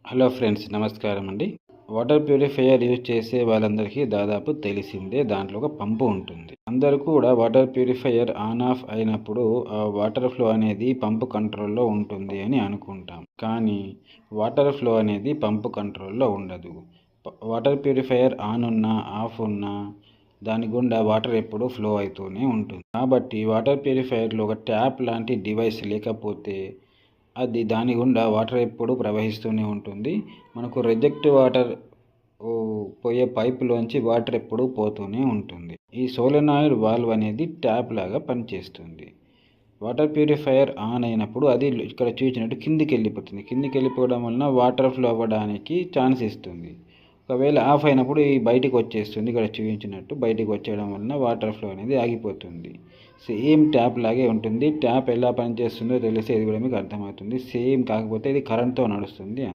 Hello friends, నమస్కారం అండి. Water purifier use చేసే వాళ్ళందరికీ దాదాపు తెలిసిందే, దాంట్లో ఒక పంపు ఉంటుంది. అందరూ కూడా వాటర్ ప్యూరిఫైయర్ ఆన్ ఆఫ్ అయినప్పుడు ఆ వాటర్ ఫ్లో అనేది పంపు కంట్రోల్లో ఉంటుంది అని అనుకుంటాం. కానీ వాటర్ ఫ్లో అనేది పంపు కంట్రోల్లో ఉండదు. వాటర్ ప్యూరిఫైయర్ ఆన్ ఉన్నా ఆఫ్ ఉన్నా దాని గుండా వాటర్ ఎప్పుడూ ఫ్లో అవుతూనే ఉంటుంది. కాబట్టి వాటర్ ప్యూరిఫైయర్లో ఒక ట్యాప్ లాంటి డివైస్ లేకపోతే అది దాని గుండా వాటర్ ఎప్పుడు ప్రవహిస్తూనే ఉంటుంది. మనకు రిజెక్ట్ వాటర్ పోయే పైపులోంచి వాటర్ ఎప్పుడూ పోతూనే ఉంటుంది. ఈ సోలెనాయిడ్ వాల్వ్ అనేది ట్యాప్ లాగా పనిచేస్తుంది. వాటర్ ప్యూరిఫైయర్ ఆన్ అయినప్పుడు అది ఇక్కడ చూసినట్టు కిందికి వెళ్ళిపోతుంది. కిందికి వెళ్ళిపోవడం వలన వాటర్ ఫ్లో అవ్వడానికి ఛాన్స్ ఇస్తుంది. ఒకవేళ ఆఫ్ అయినప్పుడు ఈ బయటికి వచ్చేస్తుంది. ఇక్కడ చూపించినట్టు బయటికి వచ్చేయడం వలన వాటర్ ఫ్లో అనేది ఆగిపోతుంది. సేమ్ ట్యాప్ లాగే ఉంటుంది. ట్యాప్ ఎలా పనిచేస్తుందో తెలిస్తే ఇది కూడా మీకు అర్థమవుతుంది. సేమ్, కాకపోతే ఇది కరెంట్తో నడుస్తుంది.